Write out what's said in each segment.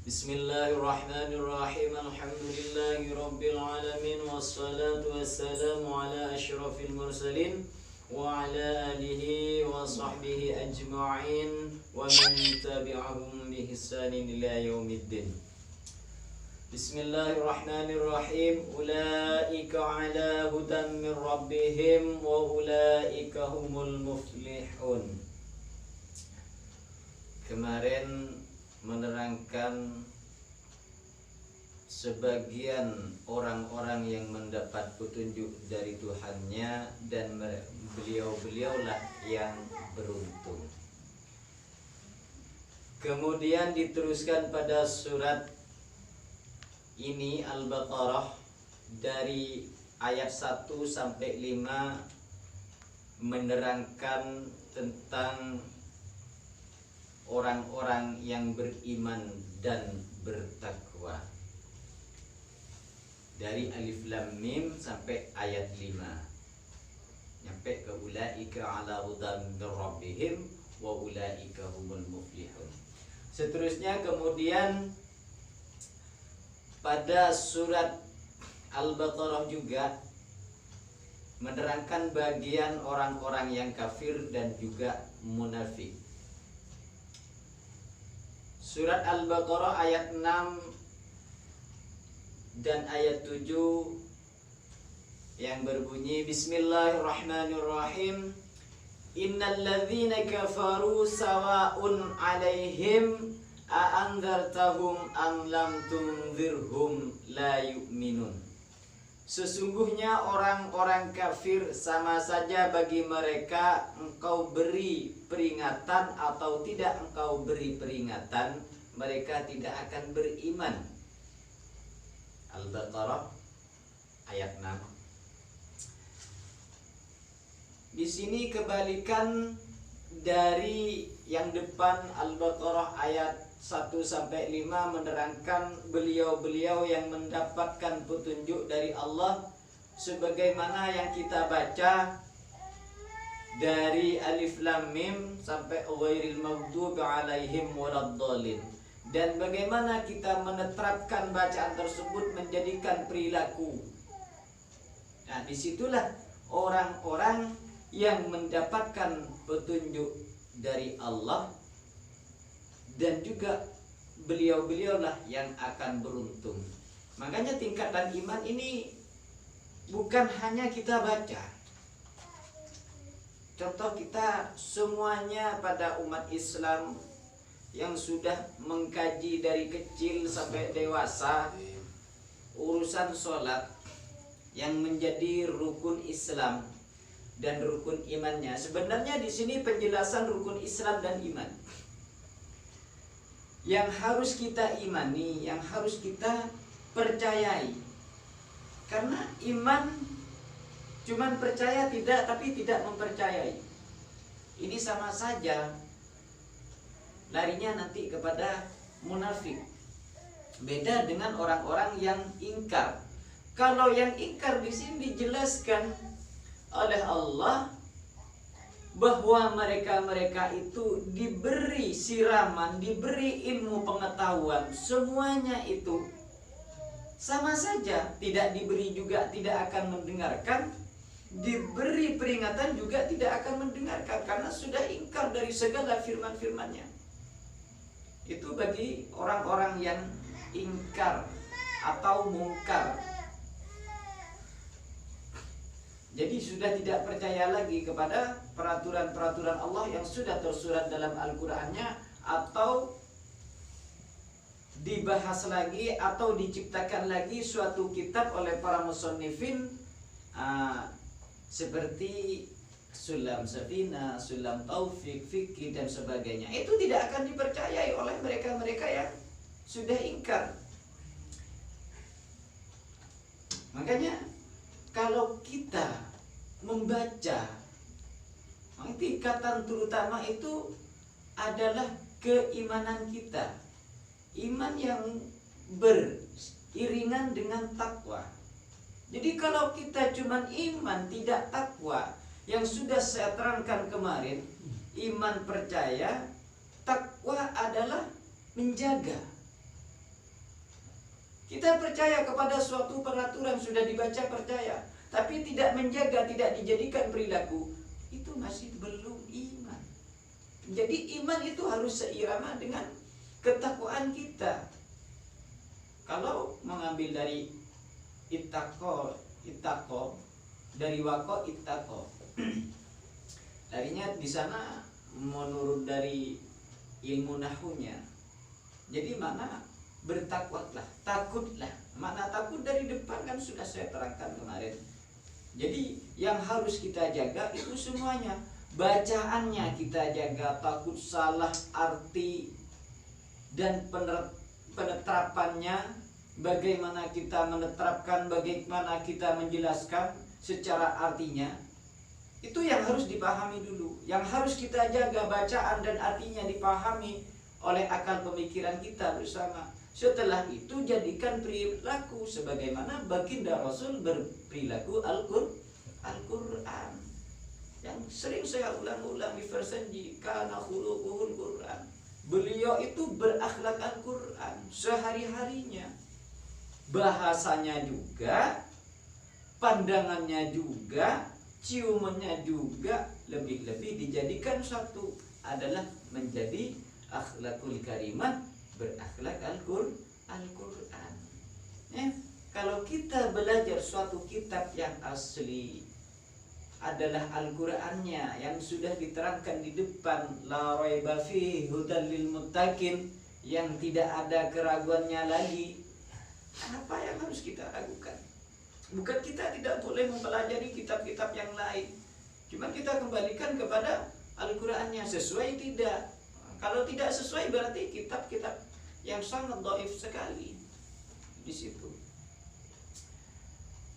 Bismillahirrahmanirrahim. Alhamdulillahi rabbil alamin. Wassalatu wassalamu ala asyrafil mursalin wa ala alihi wa sahbihi ajma'in wa man tabi'ahum bi ihsanin ila yaumiddin. Bismillahirrahmanirrahim. Ulaika ala hudan min rabbihim wa ulaika humul muflihun. Kemarin menerangkan sebagian orang-orang yang mendapat petunjuk dari Tuhannya dan beliau-beliaulah yang beruntung. Kemudian diteruskan pada surat ini Al-Baqarah dari ayat 1 sampai 5 menerangkan tentang orang-orang yang beriman dan bertakwa. Dari Alif Lam Mim sampai ayat 5. Nyampe ke ulaika ala hudan min rabbihim wa ulaika humul muflihun. Seterusnya kemudian pada surat Al-Baqarah juga menerangkan bagian orang-orang yang kafir dan juga munafik. Surat Al-Baqarah ayat 6 dan ayat 7 yang berbunyi Bismillahirrahmanirrahim. Innal ladzina kafaru sawa'un 'alaihim a anzartahum am lam tunzirhum la yu'minun. Sesungguhnya orang-orang kafir sama saja bagi mereka engkau beri peringatan atau tidak engkau beri peringatan, mereka tidak akan beriman. Al-Baqarah ayat 6. Di sini kebalikan dari yang depan Al-Baqarah ayat 1 sampai 5 menerangkan beliau-beliau yang mendapatkan petunjuk dari Allah sebagaimana yang kita baca dari Alif Lam Mim sampai ghairil maghdubi alaihim waladdallin, dan bagaimana kita menerapkan bacaan tersebut menjadikan perilaku. Nah, disitulah orang-orang yang mendapatkan petunjuk dari Allah dan juga beliau-beliaulah yang akan beruntung. Makanya tingkatan iman ini bukan hanya kita baca. Contoh kita semuanya pada umat Islam yang sudah mengkaji dari kecil sampai dewasa urusan sholat yang menjadi rukun Islam dan rukun imannya. Sebenarnya di sini penjelasan rukun Islam dan iman yang harus kita imani, yang harus kita percayai. Karena iman cuman percaya tidak, tapi tidak mempercayai. Ini sama saja larinya nanti kepada munafik. Beda dengan orang-orang yang ingkar. Kalau yang ingkar di sini dijelaskan oleh Allah bahwa mereka-mereka itu diberi siraman, diberi ilmu pengetahuan, semuanya itu sama saja. Tidak diberi juga tidak akan mendengarkan, diberi peringatan juga tidak akan mendengarkan, karena sudah ingkar dari segala firman-firmannya. Itu bagi orang-orang yang ingkar atau mungkar. Jadi sudah tidak percaya lagi kepada peraturan-peraturan Allah yang sudah tersurat dalam Al-Qur'annya, atau dibahas lagi atau diciptakan lagi suatu kitab oleh para musannifin seperti Sulam Safina, Sulam Taufik, Fikih dan sebagainya. Itu tidak akan dipercayai oleh mereka-mereka yang sudah ingkar. Makanya kalau kita membaca, tingkatan terutama itu adalah keimanan kita. Iman yang beriringan dengan takwa. Jadi kalau kita cuma iman tidak takwa, yang sudah saya terangkan kemarin, iman percaya, takwa adalah menjaga. Kita percaya kepada suatu peraturan sudah dibaca percaya, tapi tidak menjaga, tidak dijadikan perilaku, itu masih belum iman. Jadi iman itu harus seirama dengan ketakwaan kita. Kalau mengambil dari itako dari wako itako, darinya di sana menurut dari ilmu nahunya. Jadi mana bertakwalah, takutlah. Makna takut dari depan kan sudah saya terangkan kemarin. Jadi yang harus kita jaga itu semuanya. Bacaannya kita jaga, takut salah arti dan penerapannya, bagaimana kita menetapkan, bagaimana kita menjelaskan secara artinya. Itu yang harus dipahami dulu. Yang harus kita jaga bacaan dan artinya dipahami oleh akal pemikiran kita bersama. Setelah itu jadikan perilaku sebagaimana baginda Rasul berperilaku Al-Quran. Yang sering saya ulang-ulang di versenji, kana khuluquhul Quran. Beliau itu berakhlak Al-Quran sehari-harinya. Bahasanya juga, pandangannya juga, ciumannya juga, lebih-lebih dijadikan satu adalah menjadi akhlakul karimat, berakhlak Al-Quran. Kalau kita belajar suatu kitab yang asli adalah Al-Qurannya yang sudah diterangkan di depan, la raiba fihi hudan lil muttaqin, yang tidak ada keraguannya lagi, apa yang harus kita ragukan? Bukan kita tidak boleh mempelajari kitab-kitab yang lain, cuma kita kembalikan kepada Al-Qurannya, sesuai tidak. Kalau tidak sesuai berarti kitab-kitab yang sangat dhaif sekali di situ.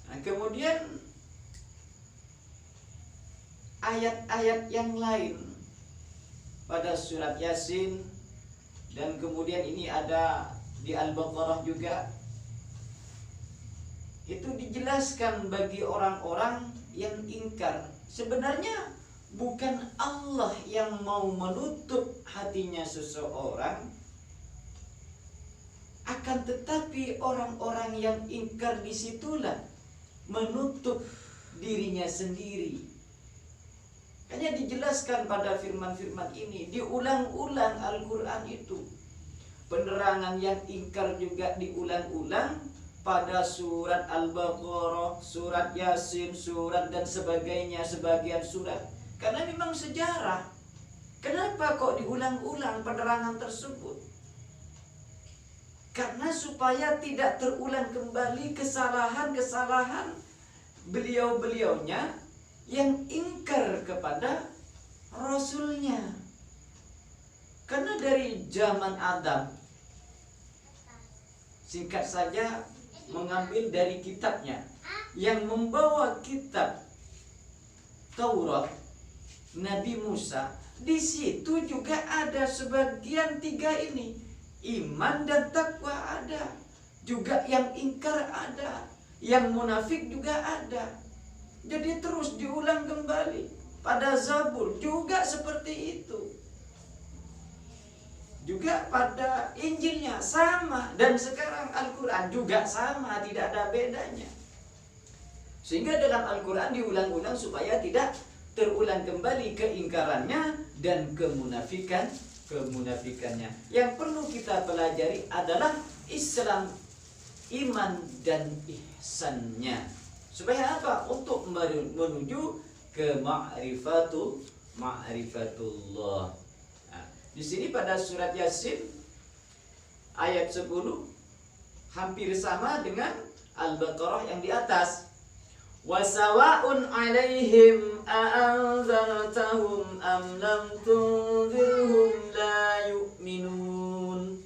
Nah, kemudian ayat-ayat yang lain pada surat Yasin, dan kemudian ini ada di Al-Baqarah juga, itu dijelaskan bagi orang-orang yang ingkar. Sebenarnya bukan Allah yang mau menutup hatinya seseorang, akan tetapi orang-orang yang ingkar disitulah menutup dirinya sendiri. Hanya dijelaskan pada firman-firman ini, diulang-ulang Al-Quran itu. Penerangan yang ingkar juga diulang-ulang pada surat Al-Baqarah, surat Yasin, surat dan sebagainya, sebagian surat. Karena memang sejarah. Kenapa kok diulang-ulang penerangan tersebut? Karena supaya tidak terulang kembali kesalahan-kesalahan beliau-beliaunya yang ingkar kepada Rasulnya. Karena dari zaman Adam, singkat saja mengambil dari kitabnya, yang membawa kitab Taurat Nabi Musa, di situ juga ada sebagian tiga ini, iman dan takwa ada, juga yang ingkar ada, yang munafik juga ada. Jadi terus diulang kembali. Pada Zabur juga seperti itu. Juga pada Injilnya sama. Dan sekarang Al-Quran juga sama, tidak ada bedanya. Sehingga dalam Al-Quran diulang-ulang supaya tidak terulang kembali keingkarannya dan kemunafikannya. Yang perlu kita pelajari adalah Islam, iman dan ihsannya. Supaya apa? Untuk menuju ke ma'rifatullah. Nah, di sini pada surat Yasin ayat 10 hampir sama dengan Al-Baqarah yang di atas. Wasawa'un 'alaihim a'anzartahum am lam tunzirhum la yu'minun.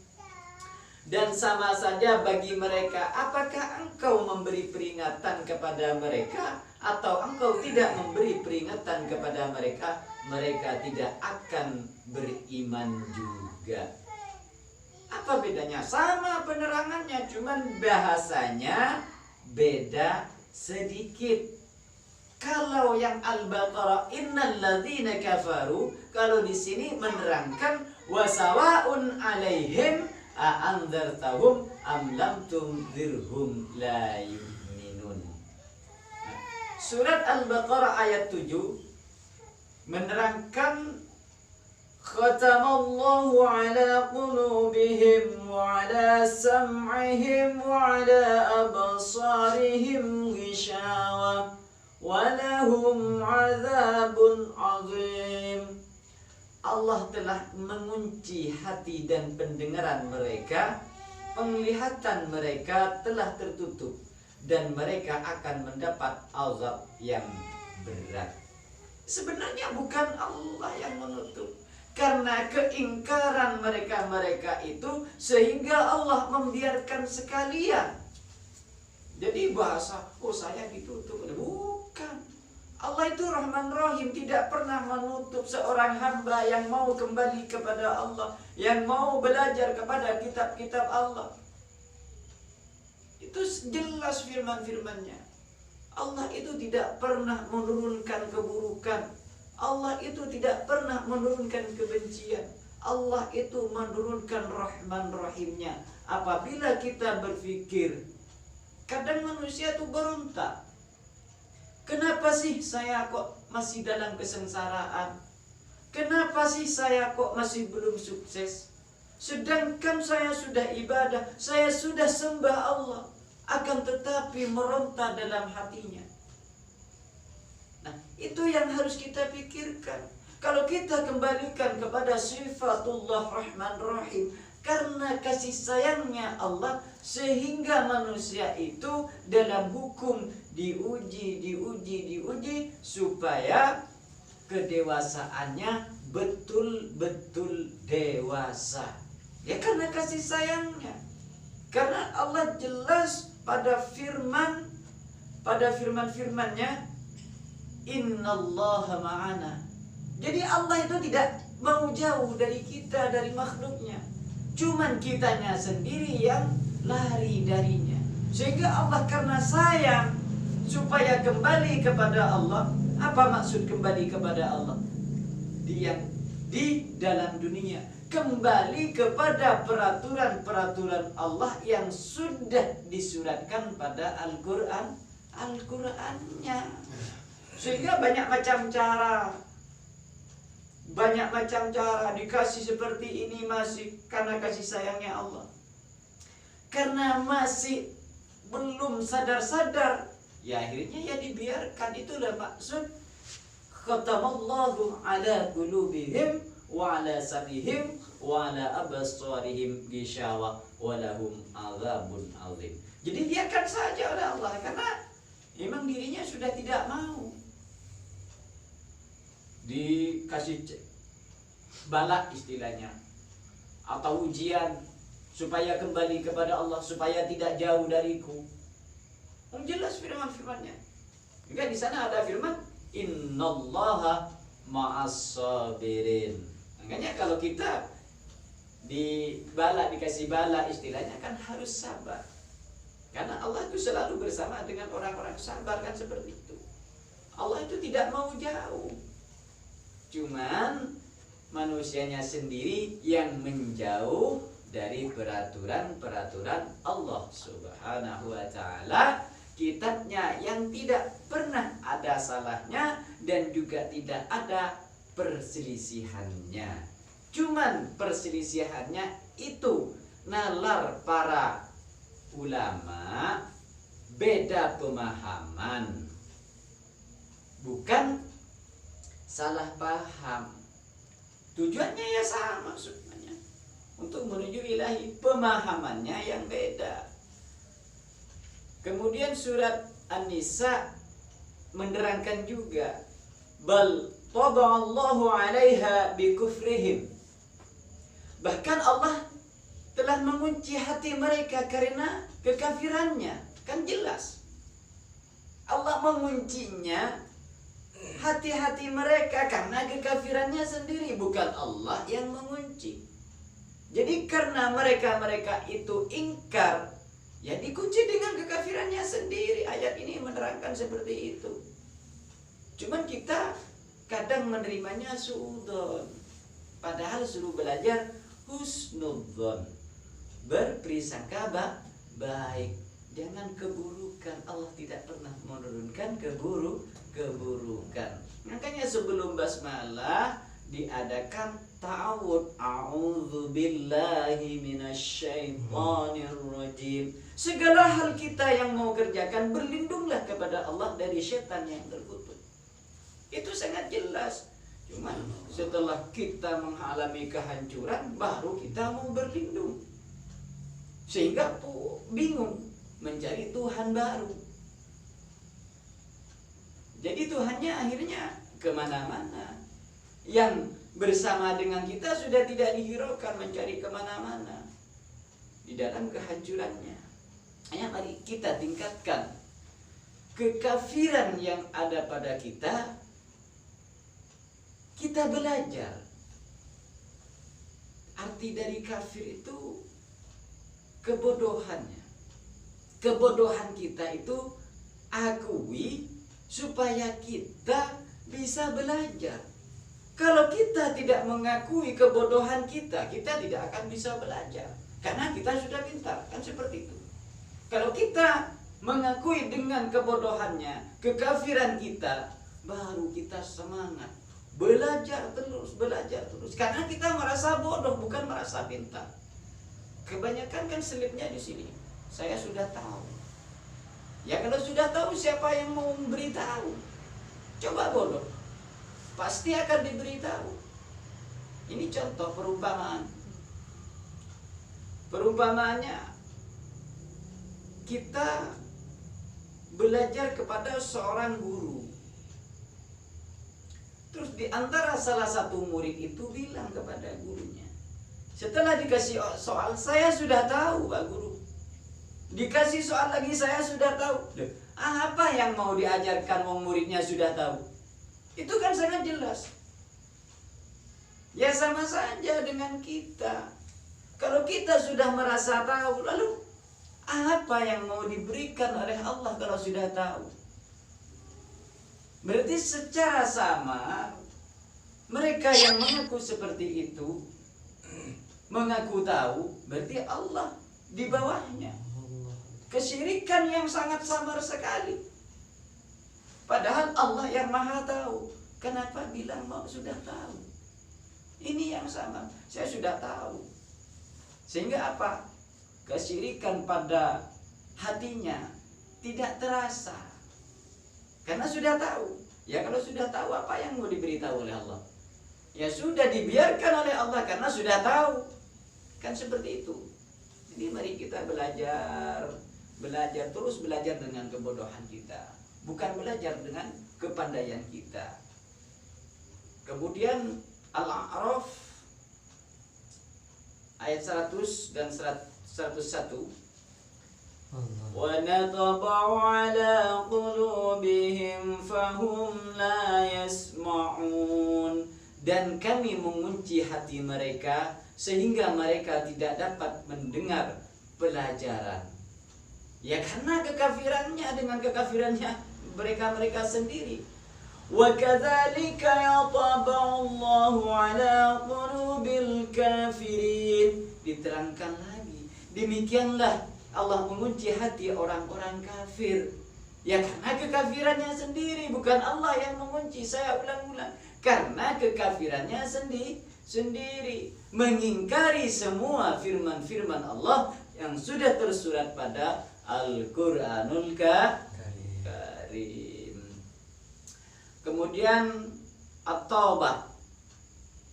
Dan sama saja bagi mereka, apakah engkau memberi peringatan kepada mereka atau engkau tidak memberi peringatan kepada mereka, mereka tidak akan beriman juga. Apa bedanya? Sama penerangannya, cuman bahasanya beda sedikit. Kalau yang Al-Baqarah innal ladzina kafaru, kalau di sini menerangkan wasawa'un 'alaihim a'andzartahum am lam tunzirhum la yu'minun. Surat Al-Baqarah ayat 7 menerangkan khatamallahu ala qulubihim wa ala sam'ihim wa ala absarihim ghishawa wa lahum 'adzabun 'adzim. Allah telah mengunci hati dan pendengaran mereka, penglihatan mereka telah tertutup, dan mereka akan mendapat azab yang berat. Sebenarnya bukan Allah yang menutup, karena keingkaran mereka itu sehingga Allah membiarkan sekalian. Jadi bahasa, oh saya ditutup, bukan. Allah itu Rahman Rahim, tidak pernah menutup seorang hamba yang mau kembali kepada Allah, yang mau belajar kepada kitab-kitab Allah. Itu jelas firman-firmannya. Allah itu tidak pernah menurunkan keburukan. Allah itu tidak pernah menurunkan kebencian. Allah itu menurunkan Rahman Rahimnya. Apabila kita berpikir, kadang manusia itu berontak. Kenapa sih saya kok masih dalam kesengsaraan? Kenapa sih saya kok masih belum sukses? Sedangkan saya sudah ibadah, saya sudah sembah Allah, akan tetapi meronta dalam hatinya. Nah, itu yang harus kita pikirkan. Kalau kita kembalikan kepada sifatullah Rahman Rahim, karena kasih sayangnya Allah, sehingga manusia itu dalam hukum diuji supaya kedewasaannya betul-betul dewasa. Ya karena kasih sayangnya. Karena Allah jelas pada firman-firmannya, innallaha ma'ana. Jadi Allah itu tidak mau jauh dari kita, dari makhluknya. Cuman kitanya sendiri yang lari darinya. Sehingga Allah karena sayang supaya kembali kepada Allah. Apa maksud kembali kepada Allah? Dia di dalam dunia kembali kepada peraturan-peraturan Allah yang sudah disuratkan pada Al-Qur'annya. Sehingga banyak macam cara dikasih seperti ini masih karena kasih sayangnya Allah. Karena masih belum sadar-sadar, ya akhirnya ya dibiarkan. Itulah maksud khatamallahu ala qulubihim wa ala sam'ihim wa ala absarihim ghishawa wa lahum adzabun adzim. Jadi biarkan saja oleh Allah karena memang dirinya sudah tidak mau dikasih balak istilahnya atau ujian supaya kembali kepada Allah, supaya tidak jauh dariku. Jelas firman-firmannya. Juga di sana ada firman innallaha ma'as sabirin. Makanya kalau kita dikasih bala istilahnya kan harus sabar. Karena Allah itu selalu bersama dengan orang-orang sabar kan seperti itu. Allah itu tidak mau jauh. Cuman manusianya sendiri yang menjauh dari peraturan-peraturan Allah Subhanahu wa ta'ala, kitabnya yang tidak pernah ada salahnya dan juga tidak ada perselisihannya. Cuman perselisihannya itu nalar para ulama beda pemahaman, bukan salah paham. Tujuannya ya sama sebenarnya, untuk menuju ilahi, pemahamannya yang beda. Kemudian surat An-Nisa menerangkan juga bal taba'allahu 'alaiha bikufrihim. Bahkan Allah telah mengunci hati mereka karena kekafirannya. Kan jelas Allah menguncinya hati-hati mereka karena kekafirannya sendiri, bukan Allah yang mengunci. Jadi karena mereka itu ingkar, ya dikunci dengan kekafirannya sendiri. Ayat ini menerangkan seperti itu. Cuman kita kadang menerimanya suudzon, padahal suruh belajar husnudzon. berprasangka baik. Jangan keburukan. Allah tidak pernah menurunkan keburukan. Makanya sebelum basmalah diadakan ta'awud. A'udzubillahi minasyaitonirrajim. Segala hal kita yang mau kerjakan, berlindunglah kepada Allah dari setan yang terkutuk. Itu sangat jelas. Cuma setelah kita mengalami kehancuran, baru kita mau berlindung. Sehingga bingung mencari Tuhan baru. Jadi Tuhannya akhirnya kemana-mana. Yang bersama dengan kita sudah tidak dihiraukan mencari kemana-mana di dalam kehancurannya. Hanya mari kita tingkatkan kekafiran yang ada pada kita. Kita belajar. Arti dari kafir itu kebodohannya. Kebodohan kita itu akui supaya kita bisa belajar. Kalau kita tidak mengakui kebodohan kita, kita tidak akan bisa belajar. Karena kita sudah pintar, kan seperti itu. Kalau kita mengakui dengan kebodohannya, kekafiran kita, baru kita semangat. Belajar terus. Karena kita merasa bodoh, bukan merasa pintar. Kebanyakan kan selipnya di sini. Saya sudah tahu. Ya kalau sudah tahu, siapa yang mau memberitahu? Coba bodoh, pasti akan diberitahu. Ini contoh perumpamaan. Perumpamaannya, kita belajar kepada seorang guru. Terus di antara salah satu murid itu bilang kepada gurunya, setelah dikasih soal, saya sudah tahu Pak Guru. Dikasih soal lagi, saya sudah tahu. Apa yang mau diajarkan wong muridnya sudah tahu? Itu kan sangat jelas. Ya sama saja dengan kita. Kalau kita sudah merasa tahu, lalu apa yang mau diberikan oleh Allah kalau sudah tahu? Berarti secara sama, mereka yang mengaku seperti itu, mengaku tahu, berarti Allah di bawahnya. Kesyirikan yang sangat samar sekali. Padahal Allah yang maha tahu. Kenapa bilang mau sudah tahu? Ini yang sama. Saya sudah tahu. Sehingga apa? Kesyirikan pada hatinya tidak terasa. Karena sudah tahu. Ya kalau sudah tahu, apa yang mau diberitahu oleh Allah? Ya sudah dibiarkan oleh Allah karena sudah tahu. Kan seperti itu. Jadi mari kita belajar terus belajar dengan kebodohan kita, bukan belajar dengan kepandaian kita. Kemudian Al-A'raf ayat 100 dan 101. Wa natba'u 'ala qulubihim fahum la yasma'un. Dan kami mengunci hati mereka sehingga mereka tidak dapat mendengar pelajaran. Ya karena kekafirannya, dengan kekafirannya mereka sendiri. Wa kadzalika yatba'u Allahu 'ala qulubil kafirin. Diterangkan lagi, demikianlah Allah mengunci hati orang-orang kafir. Ya karena kekafirannya sendiri, bukan Allah yang mengunci. Saya ulang-ulang, karena kekafirannya sendiri, mengingkari semua firman-firman Allah yang sudah tersurat pada Al-Quranul Karim. Kemudian At-Taubah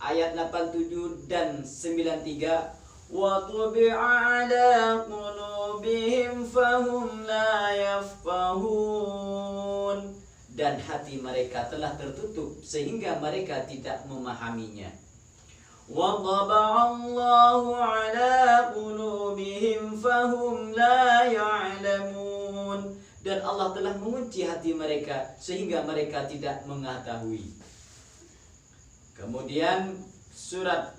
ayat 87 dan 93. Wa tubi'a 'ala qulubihim fahum la yafqahun. Dan hati mereka telah tertutup sehingga mereka tidak memahaminya. Wa taba'allahu 'ala qulubihim fahum la ya'lamun. Dan Allah telah mengunci hati mereka sehingga mereka tidak mengetahui. Kemudian surat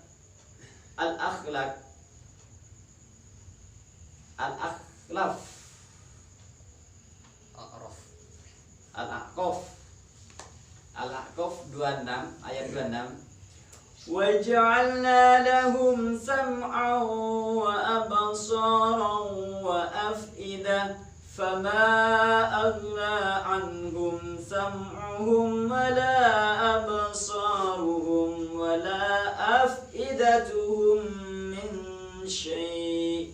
Al-A'raf Al-A'raf 26 ayat 26. وَجَعَلْنَا لَهُمْ سَمْعًا وَأَبْصَارًا وَأَفْئِدَةً فَمَا أَغْنَى عَنْهُمْ سَمْعُهُمْ وَلَا أَبْصَارُهُمْ وَلَا أَفْئِدَتُهُمْ مِنْ شَيْءٍ.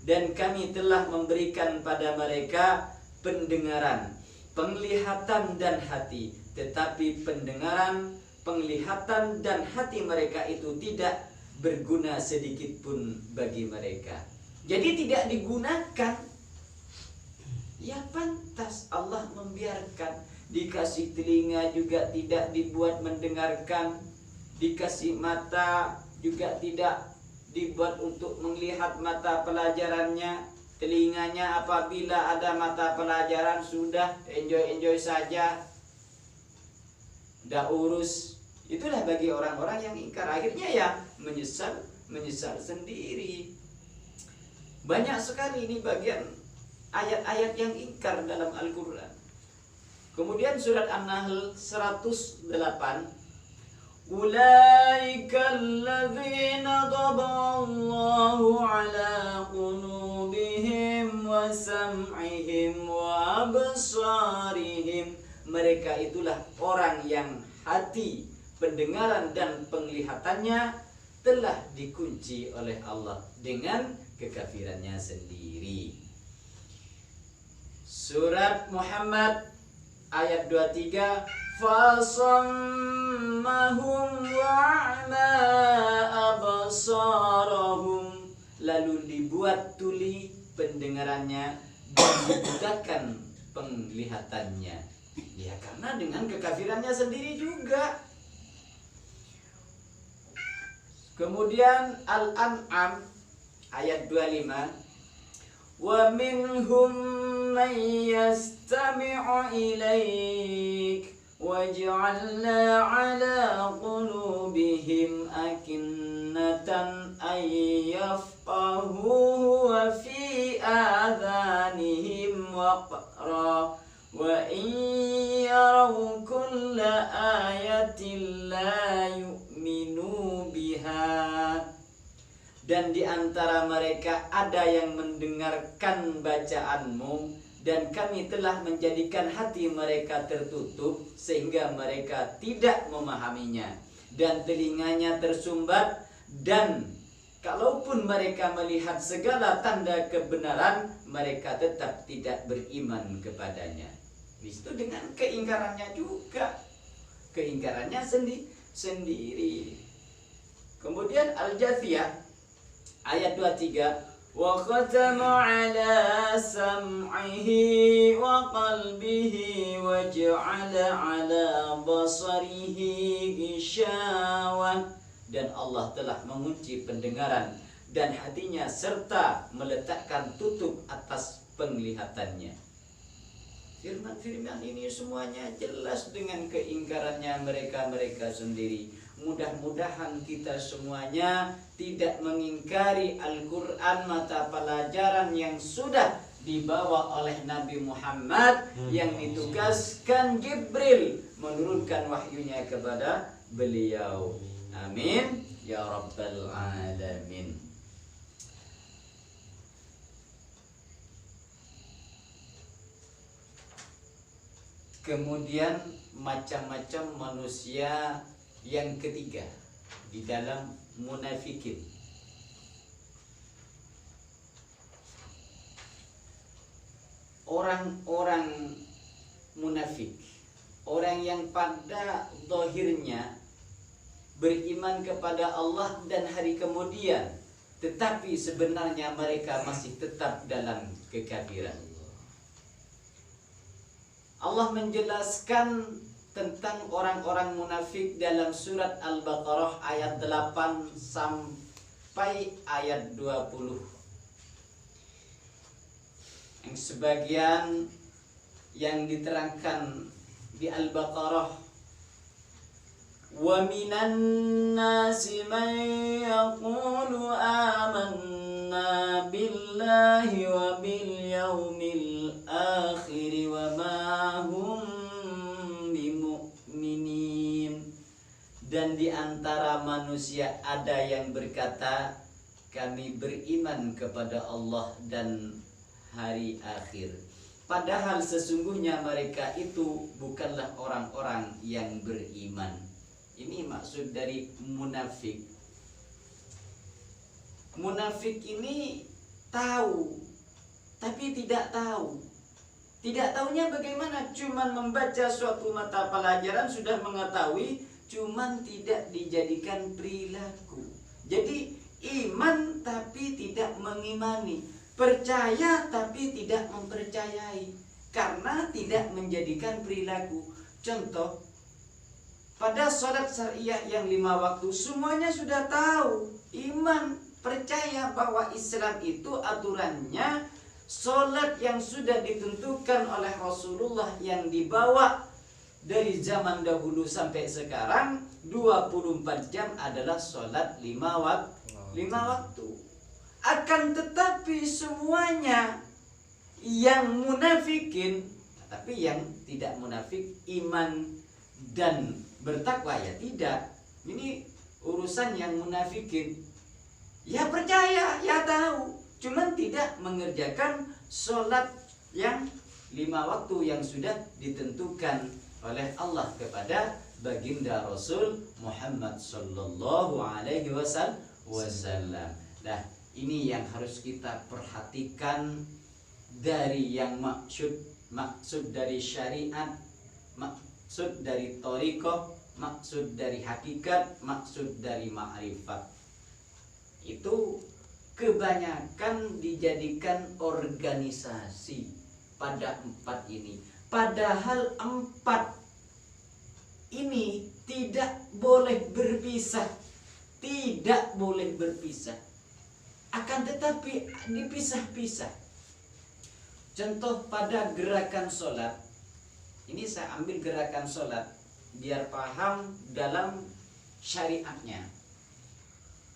Dan kami telah memberikan pada mereka pendengaran, penglihatan dan hati, tetapi pendengaran, penglihatan dan hati mereka itu tidak berguna sedikit pun bagi mereka. Jadi tidak digunakan. Ya pantas Allah membiarkan. Dikasih telinga juga tidak dibuat mendengarkan, dikasih mata juga tidak dibuat untuk melihat mata pelajarannya. Telinganya apabila ada mata pelajaran sudah enjoy saja, dah urus. Itulah bagi orang-orang yang ingkar, akhirnya ya menyesal sendiri. Banyak sekali ini bagian ayat-ayat yang ingkar dalam Al-Quran. Kemudian surat An-Nahl 108, Ulaika alladzina taba'allahu ala qulubihim wa sam'ihim wa absarihim. Mereka itulah orang yang hati, pendengaran dan penglihatannya telah dikunci oleh Allah dengan kekafirannya sendiri. Surat Muhammad ayat 23, fasammahum wa'ma absarahum, lalu dibuat tuli pendengarannya dan dibutakan penglihatannya. Ya karena dengan kekafirannya sendiri juga. Kemudian Al-An'am ayat 25, wa minhum man yastami'u ilaik waj'alna 'ala qulubihim akinnatan ay yafqahuhu wa fi adhanihim waqra wa in yaraw kulla ayatin la yu'minu biha. Dan di antara mereka ada yang mendengarkan bacaanmu, dan kami telah menjadikan hati mereka tertutup sehingga mereka tidak memahaminya, dan telinganya tersumbat, dan kalaupun mereka melihat segala tanda kebenaran, mereka tetap tidak beriman kepadanya. Itu dengan keingkarannya juga, keingkarannya sendiri. Kemudian Al-Jathiyah ayat 23, wa khatama ala sam'ihi wa qalbihi wa ja'ala ala basarihi ghishawah. Dan Allah telah mengunci pendengaran dan hatinya serta meletakkan tutup atas penglihatannya. Firman-firman ini semuanya jelas dengan keingkarannya mereka sendiri. Mudah-mudahan kita semuanya tidak mengingkari Al-Quran, mata pelajaran yang sudah dibawa oleh Nabi Muhammad yang ditugaskan Jibril menurunkan wahyunya kepada beliau. Amin ya rabbal alamin. Kemudian macam-macam manusia yang ketiga di dalam munafikin. Orang-orang munafik, orang yang pada zahirnya beriman kepada Allah dan hari kemudian, tetapi sebenarnya mereka masih tetap dalam kekafiran. Allah menjelaskan tentang orang-orang munafik dalam surat Al-Baqarah ayat 8 sampai ayat 20. Yang sebagian yang diterangkan di Al-Baqarah, wa minan nasi man yaqulu amanna billahi wa bil yaumil akhir wa ma hum bimu'minin. Dan di antara manusia ada yang berkata, kami beriman kepada Allah dan hari akhir. Padahal sesungguhnya mereka itu bukanlah orang-orang yang beriman. Ini maksud dari munafik. Munafik ini tahu, tapi tidak tahu. Tidak tahunya bagaimana? Cuman membaca suatu mata pelajaran sudah mengetahui, cuman tidak dijadikan perilaku. Jadi iman tapi tidak mengimani, percaya tapi tidak mempercayai, karena tidak menjadikan perilaku. Contoh, pada sholat syariah yang 5 waktu semuanya sudah tahu, iman, percaya bahwa Islam itu aturannya sholat yang sudah ditentukan oleh Rasulullah yang dibawa dari zaman dahulu sampai sekarang 24 jam adalah sholat 5 waktu. Akan tetapi semuanya yang munafikin, tapi yang tidak munafik iman dan bertakwa ya tidak. Ini urusan yang munafikin. Ya percaya, ya tahu, cuman tidak mengerjakan sholat yang 5 waktu yang sudah ditentukan oleh Allah kepada baginda Rasul Muhammad sallallahu alaihi wasallam. Nah, ini yang harus kita perhatikan dari yang maksud dari syariat, maksud dari thariqah, maksud dari hakikat, maksud dari ma'rifat. Itu kebanyakan dijadikan organisasi pada 4 ini. Padahal 4 ini tidak boleh berpisah. Tidak boleh berpisah. Akan tetapi dipisah-pisah. Contoh pada gerakan sholat. Ini saya ambil gerakan sholat biar paham dalam syariatnya.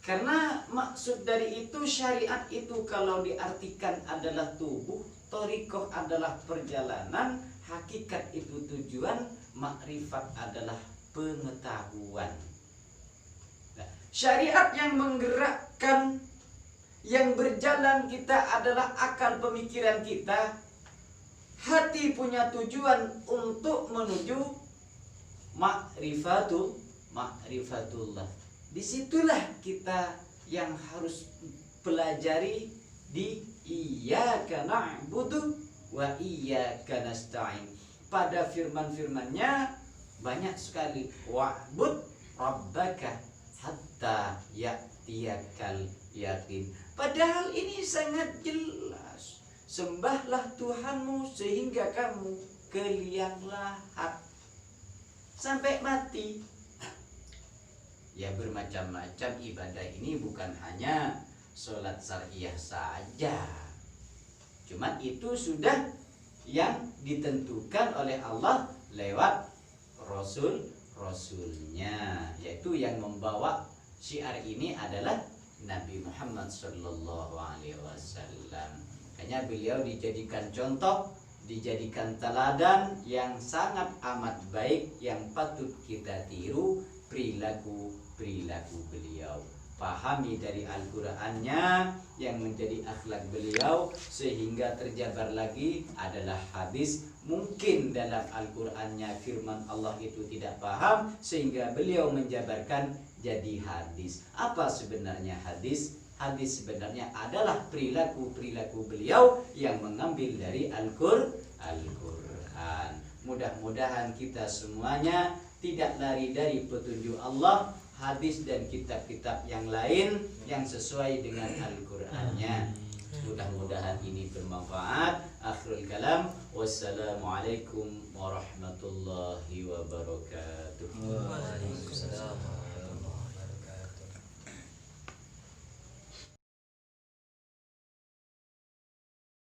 Karena maksud dari itu syariat itu kalau diartikan adalah tubuh, thariqah adalah perjalanan, hakikat itu tujuan, makrifat adalah pengetahuan. Nah, syariat yang menggerakkan, yang berjalan kita adalah akal pemikiran kita. Hati punya tujuan untuk menuju ma'rifatullah. Disitulah kita yang harus pelajari di iyyaka na'budu wa iyyaka nasta'in. Pada firman-firmannya banyak sekali, wa'bud rabbaka hatta ya'tiyakal yakin. Padahal ini sangat jelas, sembahlah Tuhanmu sehingga kamu ke liang lahat sampai mati. Ya bermacam-macam ibadah ini bukan hanya sholat syariah saja. Cuman itu sudah yang ditentukan oleh Allah lewat Rasulnya, yaitu yang membawa syiar ini adalah Nabi Muhammad sallallahu alaihi wasallam. Hanya beliau dijadikan contoh, dijadikan teladan yang sangat amat baik yang patut kita tiru perilaku beliau. Pahami dari Al-Qur'annya yang menjadi akhlak beliau sehingga terjabar lagi adalah hadis. Mungkin dalam Al-Qur'annya firman Allah itu tidak paham sehingga beliau menjabarkan jadi hadis. Apa sebenarnya hadis? Hadis sebenarnya adalah perilaku beliau yang mengambil dari Al-Qur'an. Mudah-mudahan kita semuanya tidak lari dari petunjuk Allah, hadis dan kitab-kitab yang lain yang sesuai dengan Al-Qur'annya. Mudah-mudahan ini bermanfaat. Akhirul kalam, wassalamualaikum warahmatullahi wabarakatuh. Waalaikumsalam.